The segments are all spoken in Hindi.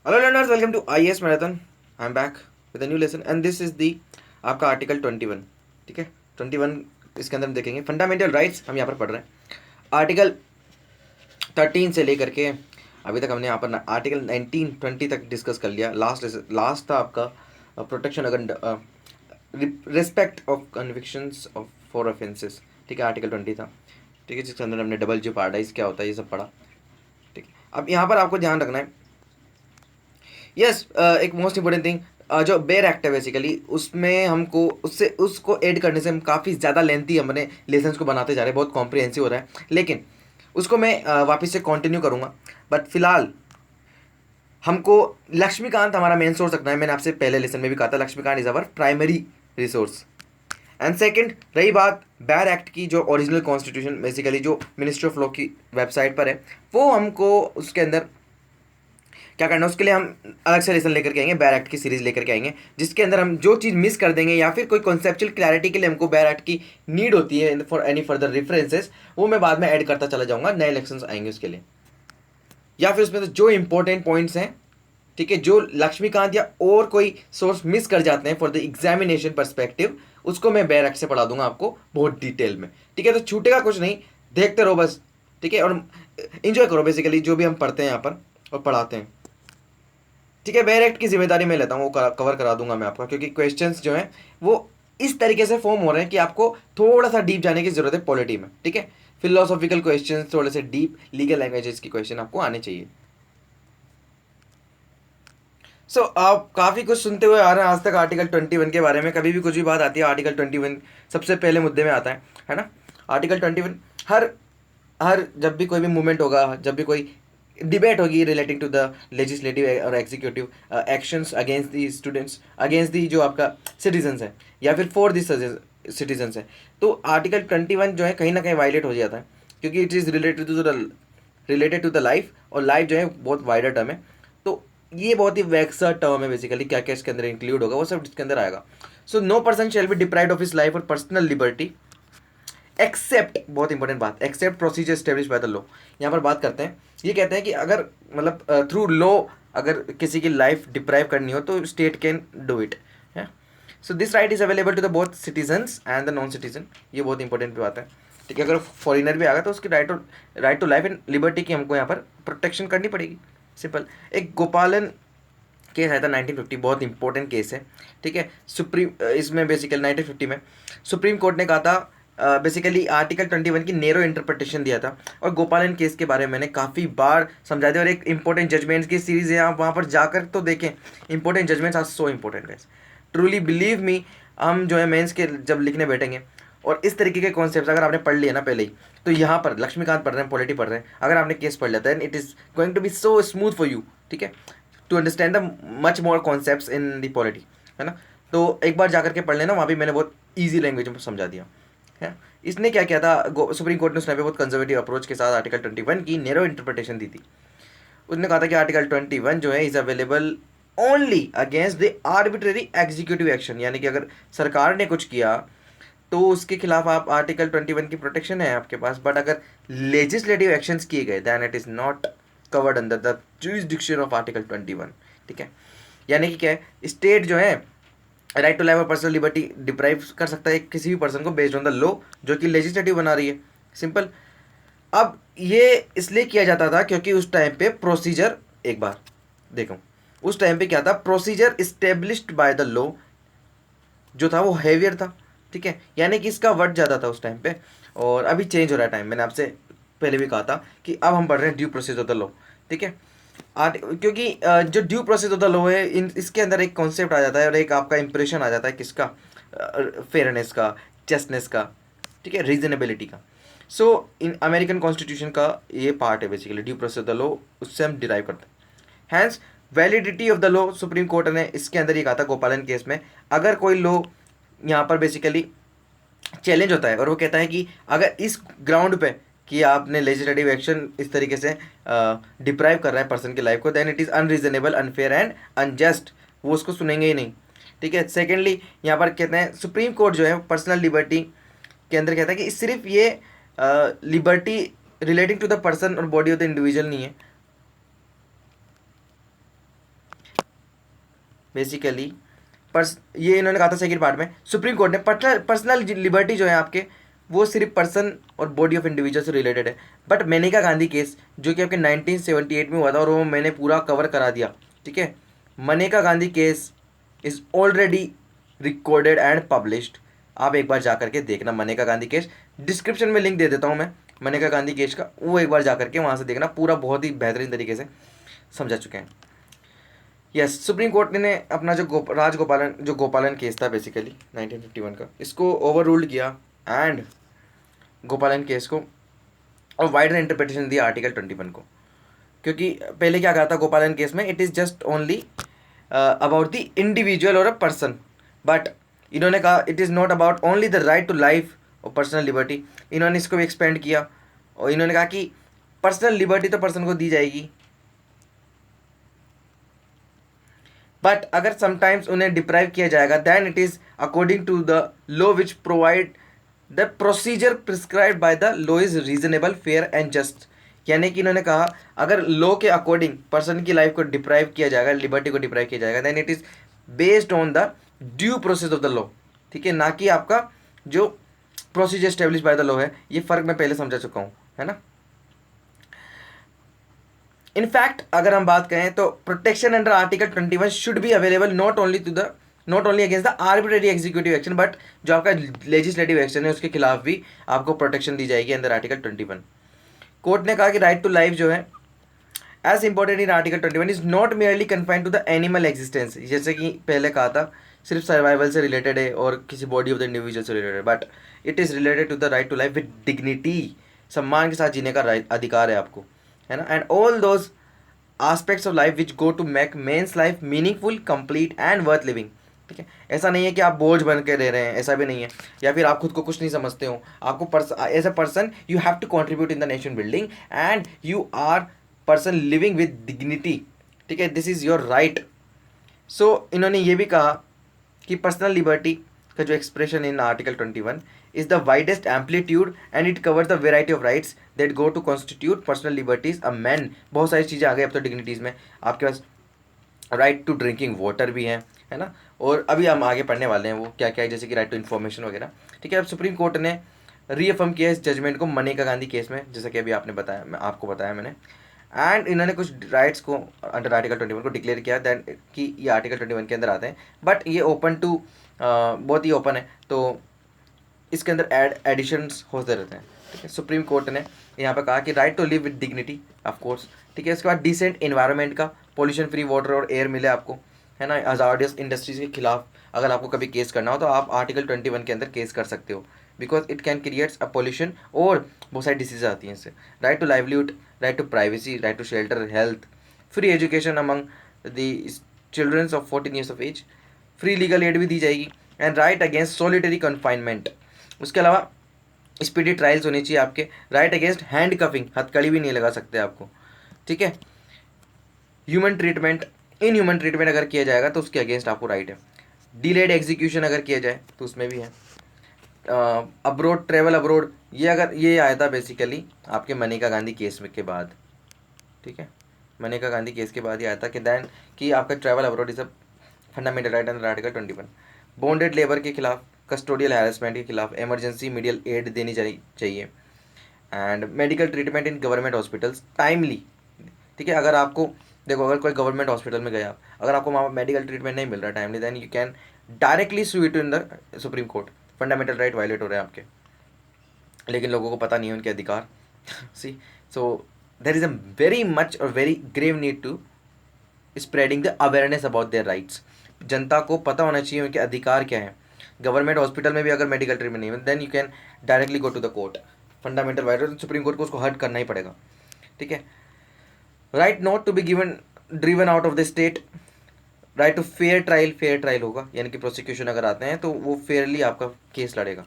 Hello learners, welcome to IAS marathon. I am back with a new lesson and this is the आपका आर्टिकल 21। ठीक है, 21 इसके अंदर हम देखेंगे फंडामेंटल राइट्स। हम यहाँ पर पढ़ रहे हैं आर्टिकल 13 से लेकर के अभी तक हमने यहाँ पर आर्टिकल 19 20 तक डिस्कस कर लिया। लास्ट था आपका प्रोटेक्शन अगर respect of convictions of for offences. ठीक है, आर्टिकल 20 था। ठीक है, जिसके अंदर हमने डबल जी पार्डाइज क्या होता है ये सब पढ़ा। ठीक है, अब यहाँ पर आपको ध्यान रखना है, यस एक मोस्ट इंपॉर्टेंट थिंग, जो बेयर एक्ट है बेसिकली उसमें हमको उससे उसको ऐड करने से हम काफ़ी ज़्यादा लेंथी हमने लेसन्स को बनाते जा रहे हैं, बहुत कॉम्प्रिहेंसिव हो रहा है, लेकिन उसको मैं वापस से कंटिन्यू करूँगा। बट फिलहाल हमको लक्ष्मीकांत हमारा मेन सोर्स रखना है। मैंने आपसे पहले लेसन में भी कहा था Laxmikanth is our primary resource. And second, रही बात बेयर एक्ट की, जो ओरिजिनल कॉन्स्टिट्यूशन बेसिकली जो मिनिस्ट्री ऑफ लॉ की वेबसाइट पर है, वो हमको उसके अंदर क्या करना है, उसके लिए हम अलग से लेसन लेकर के आएंगे, बेयर एक्ट की सीरीज लेकर के आएंगे, जिसके अंदर हम जो चीज़ मिस कर देंगे या फिर कोई कॉन्सेप्चुअल क्लैरिटी के लिए हमको बेयर एक्ट की नीड होती है फॉर एनी फर्दर रेफरेंसेस, वो मैं बाद में ऐड करता चला जाऊंगा, नए लेसन्स आएंगे उसके लिए। या फिर उसमें जो इंपॉर्टेंट पॉइंट्स हैं, ठीक है, जो लक्ष्मीकांत या और कोई सोर्स मिस कर जाते हैं फॉर द एग्जामिनेशन परस्पेक्टिव, उसको मैं बेयर एक्ट से पढ़ा दूंगा आपको बहुत डिटेल में। ठीक है, तो छूटेगा कुछ नहीं, देखते रहो बस। ठीक है, और इंजॉय करो बेसिकली जो भी हम पढ़ते हैं यहाँ पर और पढ़ाते हैं। ठीक है, बेयर एक्ट की जिम्मेदारी मैं लेता हूँ, वो कवर करा दूंगा मैं आपका, क्योंकि क्वेश्चंस जो हैं वो इस तरीके से फॉर्म हो रहे हैं कि आपको थोड़ा सा डीप जाने की जरूरत है पॉलिटी में। ठीक है, फिलोसॉफिकल क्वेश्चंस, थोड़े से डीप लीगल लैंग्वेजेस की क्वेश्चन आपको आने चाहिए। आप काफ़ी कुछ सुनते हुए आ रहे हैं आज तक आर्टिकल 21 के बारे में। कभी भी कुछ भी बात आती है आर्टिकल 21 सबसे पहले मुद्दे में आता है ना। आर्टिकल 21 हर हर जब भी कोई भी मूवमेंट होगा, जब भी कोई डिबेट होगी रिलेटिंग टू द लेजिस्लेटिव और executive actions against the students, against the जो आपका सिटीजन्स है या फिर फॉर दी सिटीजन्स है, तो आर्टिकल 21 जो है कहीं ना कहीं वायलेट हो जाता है, क्योंकि it is related to the life, और लाइफ जो है बहुत वाइडर टर्म है। तो ये बहुत ही वैक्सा टर्म है बेसिकली, क्या क्या इसके अंदर इंक्लूड होगा वो सब इसके अंदर आएगा। So no person shall be deprived of his life और पर्सनल लिबर्टी एक्सेप्ट, बहुत इंपॉर्टेंट बात, except procedure established by the law. यहाँ पर बात करते हैं, ये कहते हैं कि अगर मतलब थ्रू लॉ अगर किसी की लाइफ डिप्राइव करनी हो तो स्टेट कैन डू इट है। So this right is available to the both citizens and the non citizen. ये बहुत इंपॉर्टेंट बात है। ठीक है, अगर फॉरेनर भी आ गया तो उसकी right to life and liberty की हमको यहाँ पर प्रोटेक्शन करनी पड़ेगी। सिंपल। एक गोपालन केस आया था 1950, बहुत इंपॉर्टेंट केस है। ठीक है, सुप्रीम इसमें बेसिकली 1950 में सुप्रीम कोर्ट ने कहा था, बेसिकली आर्टिकल 21 की नेरो इंटरप्रिटेशन दिया था, और गोपालन केस के बारे में मैंने काफ़ी बार समझा दिया, और एक इंपॉर्टेंट जजमेंट्स की सीरीज़ है, आप वहाँ पर जाकर तो देखें। Important judgments are so important guys, truly believe me. हम जो है मेंस के जब लिखने बैठेंगे और इस तरीके के कॉन्सेप्ट अगर आपने पढ़ लिया ना पहले ही, तो यहाँ पर लक्ष्मीकांत पढ़ रहे हैं, पॉलिटी पढ़ रहे हैं, अगर आपने केस पढ़ लिया then it is going to be so smooth for you. ठीक है, to understand the much more concepts in the polity, है ना। तो एक बार जाकर के पढ़ लेना, वहाँ भी मैंने बहुत ईजी लैंग्वेज में समझा दिया है। इसने क्या किया था, सुप्रीम कोर्ट ने उस टाइम पे बहुत कंजर्वेटिव अप्रोच के साथ आर्टिकल 21 की नैरो इंटरप्रिटेशन दी थी। उसने कहा था कि आर्टिकल 21 जो है is available only against the arbitrary executive action, यानी कि अगर सरकार ने कुछ किया तो उसके खिलाफ आप आर्टिकल 21 की प्रोटेक्शन है आपके पास, बट अगर लेजिस्लेटिव एक्शंस किए गए then it is not covered under the jurisdiction of article 21। ठीक है, यानी कि क्या है, स्टेट जो है राइट टू लाइफ और पर्सनल लिबर्टी डिप्राइव कर सकता है किसी भी पर्सन को बेस्ड ऑन द लॉ जो कि लेजिस्लेटिव बना रही है। सिंपल। अब ये इसलिए किया जाता था क्योंकि उस टाइम पे प्रोसीजर, एक बार देखो उस टाइम पे क्या था, procedure established bye the law जो था वो हैवियर था। ठीक है, यानी कि इसका वर्ड ज़्यादा था उस टाइम पे, और अभी चेंज हो रहा है टाइम। मैंने आपसे पहले भी कहा था कि अब हम पढ़ रहे हैं due process of the law. ठीक है, क्योंकि जो due process of the law है, इसके अंदर एक कॉन्सेप्ट आ जाता है और एक आपका इंप्रेशन आ जाता है किसका, फेयरनेस का, जस्टनेस का, ठीक है, रीजनेबिलिटी का। सो इन अमेरिकन कॉन्स्टिट्यूशन का ये पार्ट है basically, due process of the law, उससे हम डिराइव करते हैं। Hence validity of the law, supreme court ने इसके अंदर ये कहा था गोपालन केस में, अगर कोई लॉ यहाँ पर बेसिकली चैलेंज होता है और वो कहता है कि अगर इस ग्राउंड पे कि आपने लेजिस्लेटिव एक्शन इस तरीके से डिप्राइव कर रहा है पर्सन की लाइफ को, then it is unreasonable, unfair and unjust, वो उसको सुनेंगे ही नहीं। ठीक है, सेकेंडली यहाँ पर कहते हैं सुप्रीम कोर्ट जो है पर्सनल लिबर्टी के अंदर कहता है कि सिर्फ ये liberty relating to the person और बॉडी ऑफ द इंडिविजुअल नहीं है, बेसिकली ये इन्होंने कहा था सेकंड पार्ट में, सुप्रीम कोर्ट ने पर्सनल लिबर्टी जो है आपके, वो सिर्फ पर्सन और बॉडी ऑफ इंडिविजुअल से रिलेटेड है। बट मेनका गांधी केस जो कि आपके 1978 में हुआ था और वो मैंने पूरा कवर करा दिया, ठीक है। Maneka Gandhi case is already recorded and published. आप एक बार जा करके देखना मेनका गांधी केस, डिस्क्रिप्शन में लिंक दे देता हूँ मैं मेनका गांधी केस का, वो एक बार जा करके वहाँ से देखना, पूरा बहुत ही बेहतरीन तरीके से समझा चुके हैं। यस, सुप्रीम कोर्ट ने अपना जो गोपालन केस था बेसिकली 1951 का, इसको ओवर रूल्ड किया एंड गोपालन केस को और वाइडर इंटरप्रिटेशन दिया आर्टिकल 21 को। क्योंकि पहले क्या कहा था गोपालन केस में, it is just only about the individual और अ पर्सन, बट इन्होंने कहा it is not about only the right to life और पर्सनल लिबर्टी। इन्होंने इसको भी एक्सपेंड किया और इन्होंने कहा कि पर्सनल लिबर्टी तो पर्सन को दी जाएगी, बट अगर समटाइम्स उन्हें डिप्राइव किया जाएगा then it is according to the law which provide the procedure prescribed by the law is reasonable, fair and just. यानी कि इन्होंने कहा अगर लॉ के अकॉर्डिंग पर्सन की लाइफ को डिप्राइव किया जाएगा, लिबर्टी को डिप्राइव किया जाएगा, then it is based on the due process of the law, ठीक है, ना कि आपका जो procedure establish by the law है। ये फ़र्क मैं पहले समझा चुका हूँ, है ना। इनफैक्ट अगर हम बात करें तो protection under article 21 should be available not only against the arbitrary executive action, but जो आपका लेजिस्लेटिव एक्शन है उसके खिलाफ भी आपको प्रोटेक्शन दी जाएगी अंडर आर्टिकल 21। कोर्ट ने कहा कि राइट टू लाइफ जो है as important in article 21 is not merely confined to the animal existence, जैसे कि पहले कहा था सिर्फ सर्वाइवल से रिलेटेड है और किसी बॉडी ऑफ द इंडिविजुअल से related, but it is related to the right to life with dignity, सम्मान के साथ जीने का अधिकार है आपको, है ना। And all those aspects of life which go to make men's life meaningful, complete and worth living, ठीक है। ऐसा नहीं है कि आप बोझ बन के रह रहे हैं, ऐसा भी नहीं है, या फिर आप खुद को कुछ नहीं समझते हो। आपको as a person you have to contribute in the nation building and you are person living with dignity, ठीक है, this is your right. So इन्होंने ये भी कहा कि पर्सनल लिबर्टी का जो expression in article 21 is the widest amplitude and it covers the variety of rights that go to constitute personal liberties a man। बहुत सारी चीज़ें आ गई अब तो डिग्निटीज़ में, आपके पास राइट टू ड्रिंकिंग वाटर भी है ना, और अभी हम आगे पढ़ने वाले हैं वो क्या क्या है, जैसे कि राइट टू इन्फॉर्मेशन वगैरह, ठीक है। अब सुप्रीम कोर्ट ने रीअफर्म किया इस जजमेंट को मेनका गांधी केस में, जैसा कि अभी आपने बताया, मैं आपको बताया मैंने, एंड इन्होंने कुछ राइट्स को अंडर आर्टिकल 21 को डिक्लेयर किया दैन कि ये आर्टिकल 21 के अंदर आते हैं, बट ये ओपन टू बहुत ही ओपन है, तो इसके अंदर एडिशंस होते रहते हैं, ठीक है। सुप्रीम कोर्ट ने यहाँ पे कहा कि right to live with dignity of course, ठीक है। इसके बाद डिसेंट इन्वायरमेंट का, पोल्यूशन फ्री वाटर और एयर मिले आपको, है ना। हजार्डियस इंडस्ट्रीज के खिलाफ अगर आपको कभी केस करना हो तो आप आर्टिकल 21 के अंदर केस कर सकते हो, because it can creates a pollution और बहुत सारी डिसीज आती हैं इससे। Right to livelihood, right to privacy, right to shelter, health, free education among the childrens of 14 years of age, free legal aid भी दी जाएगी, and right against solitary confinement. उसके अलावा स्पीडी ट्रायल्स होनी चाहिए आपके, राइट अगेंस्ट हैंड कफिंग, हथकड़ी भी नहीं लगा सकते आपको, ठीक है। Human treatment, in human treatment अगर किया जाएगा तो उसके अगेंस्ट आपको राइट है। डिलेड एग्जीक्यूशन अगर किया जाए तो उसमें भी है। अब्रोड, ट्रेवल अब्रोड, ये आया था बेसिकली आपके मेनका गांधी केस के बाद, ठीक है। मेनका गांधी केस के बाद ये आया था कि दैन कि आपका travel abroad is a fundamental right under article 21। Bonded labour के खिलाफ, कस्टोडियल हैरेसमेंट के खिलाफ इमरजेंसी मीडियल एड देनी चाहिए, and medical treatment in government hospitals timely, ठीक है। अगर आपको देखो, अगर कोई गवर्नमेंट हॉस्पिटल में गया, अगर आपको वहाँ मेडिकल ट्रीटमेंट नहीं मिल रहा timely, then you can directly sue it in the supreme court. Fundamental right violate हो रहे हैं आपके, लेकिन लोगों को पता नहीं है उनके अधिकार। See, so there is a very much और very grave need to spreading the awareness about their rights. जनता को पता होना चाहिए उनके अधिकार क्या है। गवर्नमेंट हॉस्पिटल में भी अगर मेडिकल ट्रीटमेंट नहीं है, then you can directly go to the court. Fundamental right, supreme court को उसको हर्ट करना ही पड़ेगा, ठीक है। Right not to be given driven out of the state, right to fair trial होगा, यानी कि प्रोसिक्यूशन अगर आते हैं तो वो फेयरली आपका केस लड़ेगा,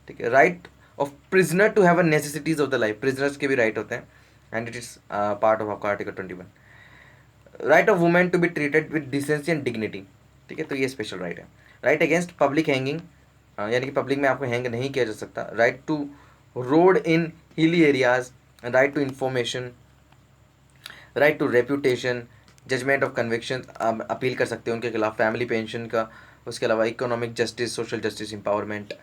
ठीक है। Right of prisoner to have a necessities of the life, prisoners के भी राइट होते हैं, and it is part of आपका article 21। Right of women to be treated with decency and dignity, ठीक है, तो ये स्पेशल राइट है। राइट अगेंस्ट पब्लिक हैंगिंग, यानी कि पब्लिक में आपको हैंग नहीं किया जा सकता। Right to road in hilly areas, right to information, right to reputation, judgment of conviction appeal कर सकते हो उनके खिलाफ, फैमिली पेंशन का, उसके अलावा economic justice, social justice, empowerment,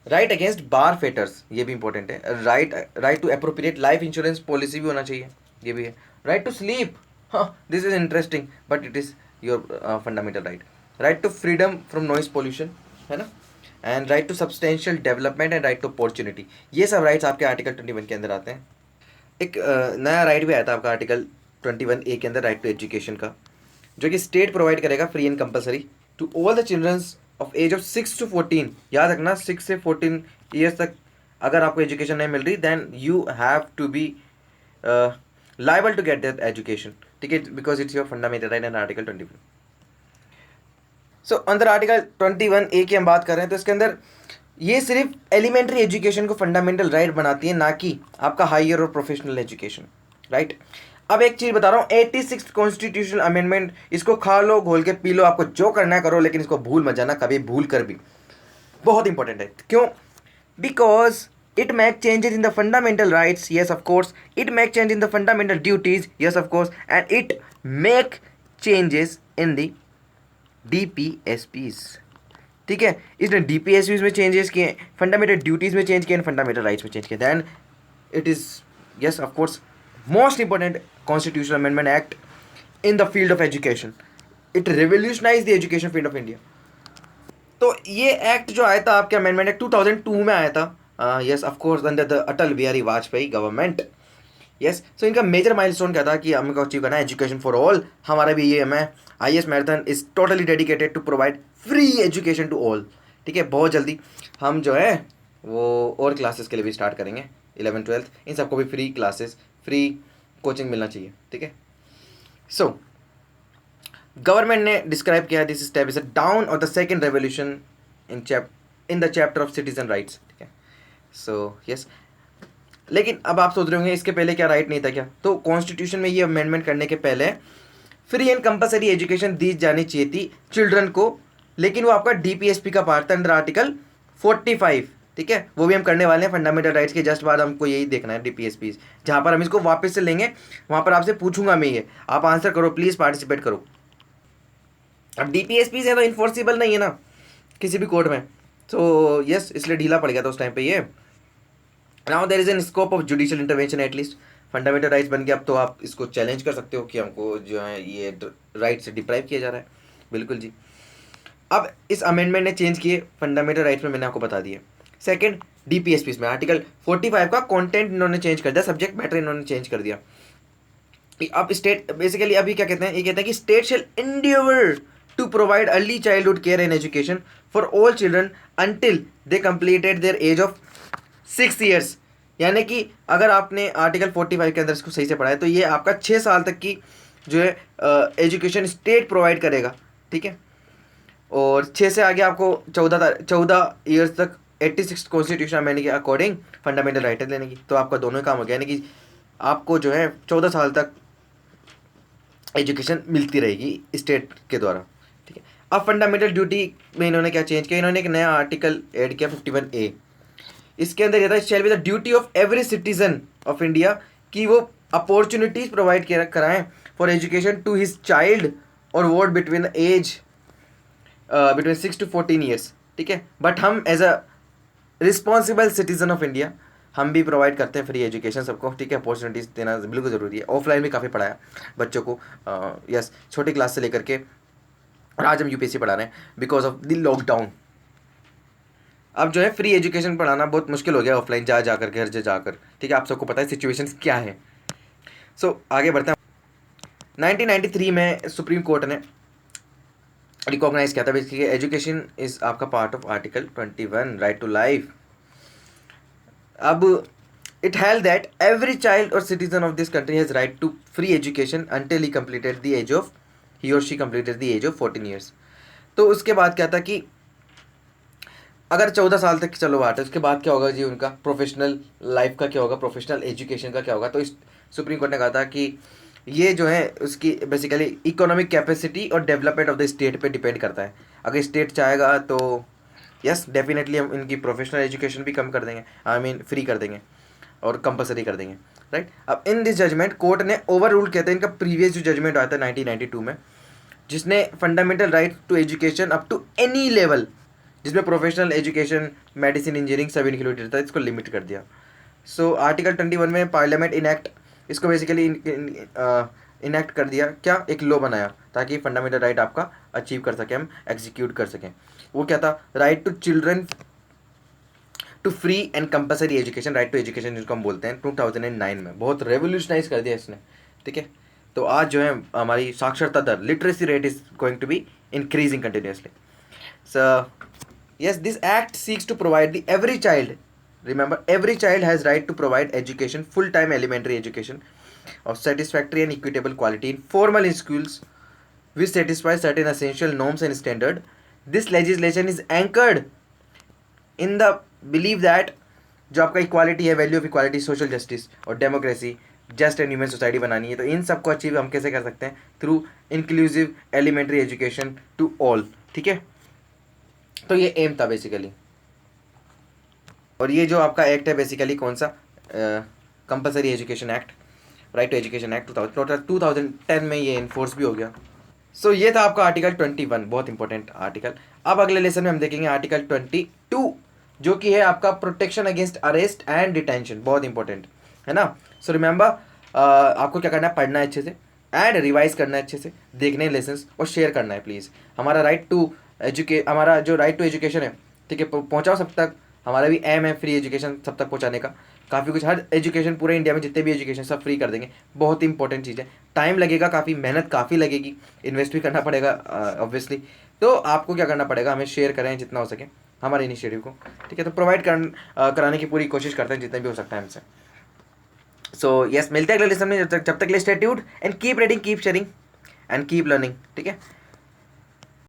right against bar fetters, ये भी इंपॉर्टेंट है, right to appropriate life insurance policy भी होना चाहिए, ये भी है, राइट टू स्लीप, हाँ this is interesting but it is your fundamental right, right to freedom from noise pollution, है ना, and right to substantial development and right to opportunity, ये सब राइट्स आपके आर्टिकल 21 के अंदर आते हैं। एक नया राइट भी आया था आपका आर्टिकल 21A के अंदर, राइट टू एजुकेशन का, जो कि स्टेट प्रोवाइड करेगा free and compulsory to all the childrens of age of 6 to 14, याद रखना 6 से 14 ईयर्स तक अगर आपको एजुकेशन नहीं मिल रही then you have to be liable to get that education, ठीक है, because it's your fundamental right and article 21। So अंदर आर्टिकल 21A की हम बात कर रहे हैं तो इसके अंदर ये सिर्फ एलिमेंट्री एजुकेशन को फंडामेंटल राइट बनाती है, ना कि आपका हायर और प्रोफेशनल एजुकेशन, राइट। अब एक चीज़ बता रहा हूँ, 86th कॉन्स्टिट्यूशनल अमेंडमेंट, इसको खा लो घोल के पी लो, आपको जो करना है करो, लेकिन इसको भूल मत जाना कभी, भूल कर भी, बहुत इंपॉर्टेंट है। क्यों? Because it make changes in the fundamental rights, yes of course, it make change in the fundamental duties, yes of course, and it make changes in the DPSPs, ठीक है, इसने DPSPs में चेंजेस किए, फंडामेंटल ड्यूटीज में चेंज किए, फंडामेंटल राइट्स में चेंज किए, then it is yes of course most important constitutional amendment act in the field of education, it revolutionize the education field of India. तो ये एक्ट जो आया था आपके अमेंडमेंट एक्ट 2002 में आया था, yes of course under the Atal Bihari Vajpayee government, yes. So इनका मेजर माइलस्टोन क्या था कि हमको अचीव करना है एजुकेशन फॉर ऑल, हमारा भी ये है, IAS marathon is totally dedicated to provide free education to all, ठीक है। बहुत जल्दी हम जो है वो और क्लासेस के लिए भी स्टार्ट करेंगे, 11th 12th इन सबको भी फ्री क्लासेस, फ्री कोचिंग मिलना चाहिए, ठीक है। सो गवर्नमेंट ने डिस्क्राइब किया this step is a down of the second revolution in the chapter of citizen rights, ठीक है। सो यस, लेकिन अब आप सोच रहे होंगे इसके पहले क्या राइट नहीं था क्या? तो कॉन्स्टिट्यूशन में ये अमेंडमेंट करने के पहले फ्री एंड कंपलसरी एजुकेशन दी जानी चाहिए थी चिल्ड्रन को, लेकिन वो आपका DPSP का पार्ट था अंडर आर्टिकल 45, ठीक है। वो भी हम करने वाले हैं फंडामेंटल राइट्स के जस्ट बाद, हमको यही देखना है DPSP, जहाँ पर हम इसको वापस से लेंगे, वहाँ पर आपसे पूछूंगा मैं ये, आप आंसर करो प्लीज़, पार्टिसिपेट करो। अब DPSP है तो इन्फोर्सिबल नहीं है ना किसी भी कोर्ट में, तो यस इसलिए ढीला पड़ गया था उस टाइम पे ये। Now there is an scope of judicial intervention, at least fundamental rights बन गया, अब तो आप इसको चैलेंज कर सकते हो कि हमको जो है ये राइट से डिप्राइव किया जा रहा है, बिल्कुल जी। अब इस अमेंडमेंट ने चेंज किए फंडामेंटल राइट्स में, मैंने आपको बता दिया। सेकंड DPSP में आर्टिकल 45 का कंटेंट इन्होंने चेंज कर दिया, सब्जेक्ट मैटर इन्होंने चेंज कर दिया। अब स्टेट बेसिकली अभी क्या कहते हैं, ये कहते हैं कि state shall endeavour to provide early childhood care and education for all children until they completed their age of 6 years, यानी कि अगर आपने आर्टिकल 45 के अंदर इसको सही से पढ़ा है तो ये आपका 6 साल तक की जो है एजुकेशन स्टेट प्रोवाइड करेगा, ठीक है। और 6 से आगे आपको 14 ईयर्स तक 86 कॉन्स्टिट्यूशन अमेंडमेंट के अकॉर्डिंग फंडामेंटल राइट लेने की, तो आपका दोनों ही काम हो गया, यानी कि आपको जो है 14 साल तक एजुकेशन मिलती रहेगी स्टेट के द्वारा, ठीक है। अब फंडामेंटल ड्यूटी में इन्होंने क्या चेंज किया, इन्होंने एक नया आर्टिकल ऐड किया 51A, इसके अंदर ये था shall be the duty of every citizen of India कि वो अपॉर्चुनिटीज प्रोवाइड कराएं for education to his child और ward between the age between 6 to 14 years, ठीक है। बट हम as a responsible citizen of India हम भी प्रोवाइड करते हैं फ्री एजुकेशन सबको, ठीक है। अपॉर्चुनिटीज़ देना बिल्कुल ज़रूरी है। ऑफलाइन भी काफ़ी पढ़ाया बच्चों को, यस छोटी क्लास से लेकर के, और आज हम UPSC पढ़ा रहे हैं बिकॉज ऑफ द लॉकडाउन। अब जो है फ्री एजुकेशन पढ़ाना बहुत मुश्किल हो गया ऑफलाइन जा जाकर घर से जाकर, ठीक है। आप सबको पता है सिचुएशन क्या है। सो आगे बढ़ते हैं। 1993 में सुप्रीम कोर्ट ने रिकॉग्नाइज किया था बेसिकली एजुकेशन इज आपका part of article 21 right to life. अब it held that every child और citizen of this country has right to free education until he completed the age of he और she completed the age of 14 years. तो उसके बाद क्या था कि अगर 14 साल तक चलो बात है, उसके बाद क्या होगा जी, उनका प्रोफेशनल लाइफ का क्या होगा, प्रोफेशनल एजुकेशन का क्या होगा। तो इस सुप्रीम कोर्ट ने कहा था कि ये जो है उसकी बेसिकली इकोनॉमिक कैपेसिटी और डेवलपमेंट ऑफ द स्टेट पे डिपेंड करता है। अगर स्टेट चाहेगा तो यस डेफिनेटली हम इनकी प्रोफेशनल एजुकेशन भी कम कर देंगे, आई मीन फ्री कर देंगे। और कंपलसरी कर देंगे, राइट। अब इन दिस जजमेंट कोर्ट ने ओवर रूल कहते हैं इनका प्रीवियस जो जजमेंट आया था 1992 में, जिसने fundamental right to education up to any level, जिसमें प्रोफेशनल एजुकेशन, मेडिसिन, इंजीनियरिंग सब इंक्लूडेड था, इसको लिमिट कर दिया। सो आर्टिकल 21 में पार्लियामेंट इनैक्ट इसको बेसिकली इनैक्ट कर दिया, क्या, एक लॉ बनाया ताकि फंडामेंटल राइट आपका अचीव कर सकें, हम एग्जीक्यूट कर सकें। वो क्या था, right to children to free and compulsory education, right to education जिसको हम बोलते हैं, 2009 में बहुत रेवोल्यूशनाइज कर दिया इसने, ठीक है। तो आज जो है हमारी साक्षरता दर, literacy rate is going to be increasing continuously. So yes, this act seeks to provide the every child, remember every child has right to provide education, full time elementary education of satisfactory and equitable quality in formal in schools which satisfy certain essential norms and standard. This legislation is anchored in the belief that जो आपका इक्वालिटी है, value of equality, social justice और democracy, just and human society बनानी है, तो इन सबको अचीव हम कैसे कर सकते हैं, through inclusive elementary education to all, ठीक है। तो ये एम था बेसिकली। और ये जो आपका एक्ट है बेसिकली कौन सा, compulsory education act, right to education act 2010 में ये इन्फोर्स भी हो गया। सो ये था आपका आर्टिकल 21, बहुत इंपॉर्टेंट आर्टिकल। अब अगले लेसन में हम देखेंगे आर्टिकल 22, जो कि है आपका protection against arrest and detention, बहुत इंपॉर्टेंट है ना। सो रिमेंबर, आपको क्या करना है, पढ़ना है अच्छे से एंड रिवाइज करना है अच्छे से, देखने लेसन्स और शेयर करना है प्लीज़। हमारा राइट टू हमारा जो राइट टू एजुकेशन है, ठीक है, पहुँचाओ सब तक। हमारा भी एम है फ्री एजुकेशन सब तक पहुँचाने का। काफ़ी कुछ, हर एजुकेशन पूरे इंडिया में जितने भी एजुकेशन सब फ्री कर देंगे, बहुत ही इंपॉर्टेंट चीज़ है। टाइम लगेगा, काफ़ी मेहनत काफ़ी लगेगी, इन्वेस्ट भी करना पड़ेगा ऑब्वियसली। तो आपको क्या करना पड़ेगा, हमें शेयर करें जितना हो सके हमारे इनिशिएटिव को, ठीक है। तो प्रोवाइड कराने की पूरी कोशिश करते हैं जितना भी हो सकता है हमसे। सो यस, मिलते हैं अगले लेसन में। जब तक stay tuned and keep reading, keep sharing and keep learning, ठीक है।